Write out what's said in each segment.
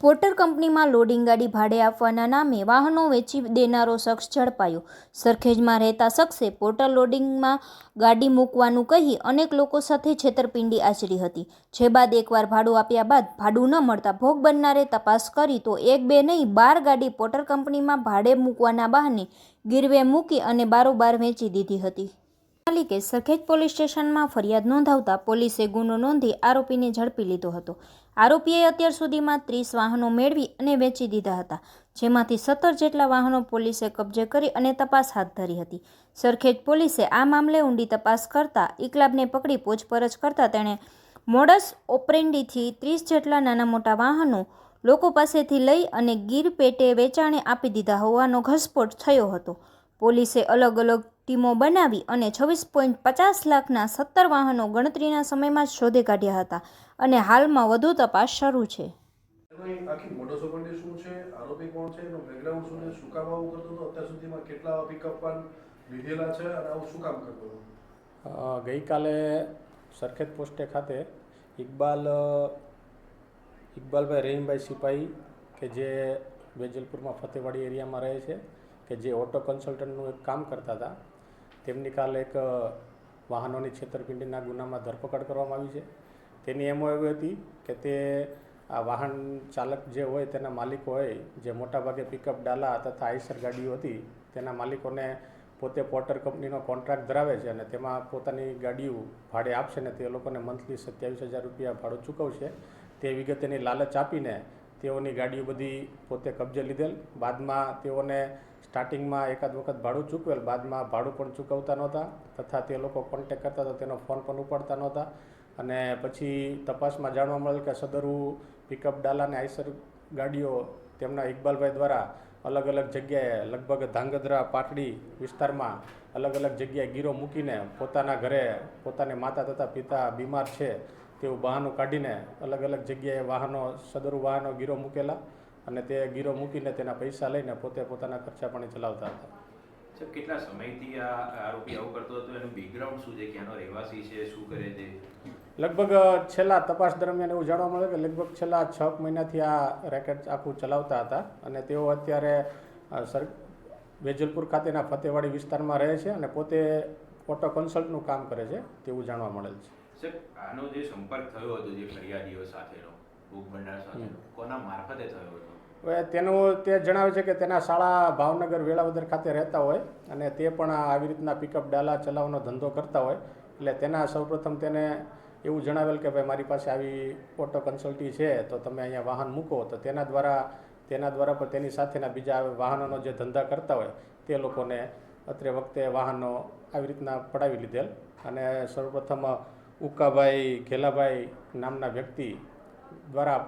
Porter કંપનીમાં loading ગાડી ભાડે આપવાના નામે વાહનો વેચી દેનારો શખ્સ ઝડપાયો. સરખેજમાં રહેતા શખ્સે પોર્ટર લોડિંગમાં ગાડી મૂકવાનું કહી અનેક લોકો સાથે છેતરપિંડી આચરી હતી. જે બાદ એકવાર ભાડું આપ્યા બાદ ભાડું ન મળતા ભોગ બનનારે તપાસ કરી તો 1-2 નહીં 12 ગાડી પોર્ટર કંપનીમાં ભાડે મૂકવાના બહાને ગીરવે મૂકી અને બારોબાર વેચી દીધી હતી. માલિકે સરખેજ પોલીસ સ્ટેશનમાં ફરિયાદ નોંધાવતા પોલીસે ગુનો નોંધી આરોપીને ઝડપી લીધો હતો. આરોપીએ અત્યાર સુધીમાં 30 વાહનો મેળવી અને વેચી દીધા હતા, જેમાંથી 17 જેટલા વાહનો પોલીસે કબજે કરી અને તપાસ હાથ ધરી હતી. સરખેજ પોલીસે આ મામલે ઊંડી તપાસ કરતા ઇકલાબને પકડી પૂછપરછ કરતા તેણે મોડસ ઓપરેન્ડીથી 30 જેટલા નાના મોટા વાહનો લોકો પાસેથી લઈ અને ગીર પેટે વેચાણે આપી દીધા હોવાનો ઘટસ્ફોટ થયો હતો. પોલીસે અલગ અલગ ટીમો બનાવી અને 26.50 લાખના 17 વાહનો ગણતરીના સમયમાં જ શોધી કાઢ્યા હતા અને હાલમાં વધુ તપાસ શરૂ છે. આખી મોડસ ઓપરેન્ડી શું છે, આરોપી કોણ છે, એનો બેકગ્રાઉન્ડ શું છે, શું કામ આવું કરતો હતો, અત્યાર સુધીમાં કેટલા પિકઅપ વાન લીધેલા છે અને આવું શું કામ કરતો હતો? ગઈકાલે સરખેજ પોસ્ટે ખાતે ઇકબાલભાઈ રહીમભાઈ સિપાહી કે જે વેજલપુરમાં ફતેવાડી એરિયામાં રહે છે, કે જે ઓટો કન્સલ્ટન્ટનું એક કામ કરતા હતા, તેમની કાલે એક વાહનોની છેતરપિંડીના ગુનામાં ધરપકડ કરવામાં આવી છે. તેની એમો એવી હતી કે તે આ વાહન ચાલક જે હોય તેના માલિકો હોય, જે મોટાભાગે પિકઅપ ડાલા તથા આઈસર ગાડીઓ હતી, તેના માલિકોને પોતે પોર્ટર કંપનીનો કોન્ટ્રાક્ટ ધરાવે છે અને તેમાં પોતાની ગાડીઓ ભાડે આપશે ને તે લોકોને મંથલી 27,000 રૂપિયા ભાડું ચૂકવશે. તે વિગતેની લાલચ આપીને તેઓની ગાડીઓ બધી પોતે કબજે લીધેલ. બાદમાં તેઓને સ્ટાર્ટિંગમાં એકાદ વખત ભાડું ચૂકવેલ, બાદમાં ભાડું પણ ચૂકવતા નહોતા તથા તે લોકો કોન્ટેક્ટ કરતા હતા, તેનો ફોન પણ ઉપાડતા નહોતા. અને પછી તપાસમાં જાણવા મળેલ કે સદરુ પિકઅપ ડાલા અને આઈસર ગાડીઓ તેમના ઇકબાલભાઈ દ્વારા અલગ અલગ જગ્યાએ લગભગ ધાંગધ્રા પાટડી વિસ્તારમાં અલગ અલગ જગ્યાએ ગીરો મૂકીને પોતાના ઘરે પોતાને માતા તથા પિતા બીમાર છે તેવું બહાનું કાઢીને અલગ અલગ જગ્યાએ વાહનો સદરુ વાહનો ગીરો મૂકેલા અને તે ગીરો મૂકીને તેના પૈસા લઈને પોતે પોતાના ખર્ચા પાણી ચલાવતા હતા. કેટલા સમયથી આ આરોપી આવું કરતો હતો? એનું બેકગ્રાઉન્ડ શું છે? ક્યાંનો રહેવાસી છે? શું કરે છે? લગભગ છેલ્લા તપાસ દરમિયાન એવું જાણવા મળે કે લગભગ છેલ્લા 6 મહિનાથી આ રેકેટ આખું ચલાવતા હતા અને તેઓ અત્યારે વેજલપુર ખાતેના ફતેવાડી વિસ્તારમાં રહે છે અને પોતે ઓટો કન્સલ્ટનું કામ કરે છે તેવું જાણવા મળેલ છે. સર, આનો જે સંપર્ક થયો હતો જે ફરિયાદીઓ સાથેનો, ભોગ બનનાર સાથેનો, કોના મારફતે થયો હતો? હવે તેનું તે જણાવે છે કે તેના શાળા ભાવનગર વેળાવદર ખાતે રહેતા હોય અને તે પણ આવી રીતના પિકઅપ ડાલા ચલાવવાનો ધંધો કરતા હોય. એટલે તેના સૌપ્રથમ તેને એવું જણાવેલ કે ભાઈ મારી પાસે આવી ઓટો કન્સલ્ટી છે તો તમે અહીંયા વાહન મૂકો. તો તેના દ્વારા પણ તેની સાથેના બીજા વાહનોનો જે ધંધા કરતા હોય તે લોકોને અત્રે વખતે વાહનો આવી રીતના પડાવી લીધેલ અને સૌપ્રથમ ઉકાભાઈ ઘેલાભાઈ નામના વ્યક્તિ દ્વારા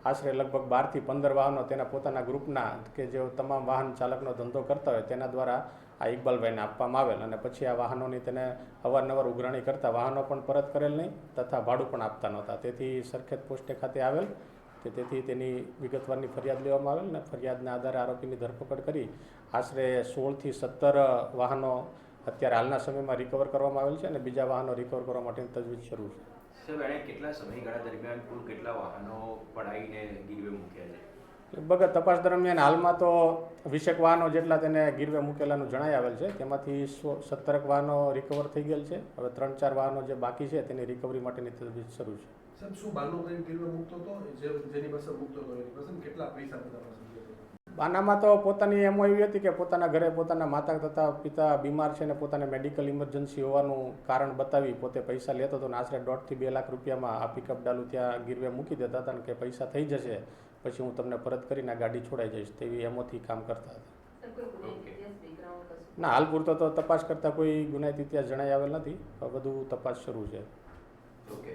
આશરે લગભગ 12 થી 15 વાહનો તેના પોતાના ગ્રુપના કે જેઓ તમામ વાહન ચાલકનો ધંધો કરતા હોય તેના દ્વારા આ ઇકબાલભાઈને આપવામાં આવેલ અને પછી આ વાહનોની તેને અવારનવાર ઉઘરાણી કરતા વાહનો પણ પરત કરેલ નહીં તથા ભાડું પણ આપતા નહોતા. તેથી સરખેજ પોસ્ટે ખાતે આવેલ કે તેથી તેની વિગતવારની ફરિયાદ લેવામાં આવેલ અને ફરિયાદના આધારે આરોપીની ધરપકડ કરી આશરે 16 થી 17 વાહનો અત્યારે હાલના સમયમાં રિકવર કરવામાં આવેલ છે અને બીજા વાહનો રિકવર કરવા માટેની તજવીજ શરૂ છે. સર, એણે કેટલા સમયગાળા દરમિયાન કુલ કેટલા વાહનો પડાવીને ગીરવે મૂક્યા છે? લગભગ તપાસ દરમિયાન હાલમાં તો 20 વાહનો જેટલા તેને ગીરવે મૂકેલાનું જણાઈ આવેલ છે. તેમાંથી 17 વાહનો રિકવર થઈ ગયેલ છે. હવે 3-4 વાહનો જે બાકી છે તેની રિકવરી માટેની તજવીજ શરૂ છે. સાહેબ, શું બાનું કરીને ગીરવે મૂકતો હતો? જેની પાસે મૂકતો હતો એની પાસે કેટલા પૈસા બધા પાસે? આનામાં તો પોતાની એમો એવી હતી કે પોતાના ઘરે પોતાના માતા તથા પિતા બીમાર છે ને પોતાને મેડિકલ ઇમરજન્સી હોવાનું કારણ બતાવી પોતે પૈસા લેતો હતો અને આશરે 1.5 થી 2 લાખ રૂપિયામાં આ પિકઅપ ડાલું ત્યાં ગીરવે મૂકી દેતા હતા કે પૈસા થઈ જશે પછી હું તમને પરત કરીને ગાડી છોડાઈ જઈશ તેવી એમોથી કામ કરતા હતા. ના, હાલ પૂરતો તો તપાસ કરતાં કોઈ ગુનાહિત ઇતિહાસ જણાઈ આવેલ નથી. બધું તપાસ શરૂ છે. ઓકે.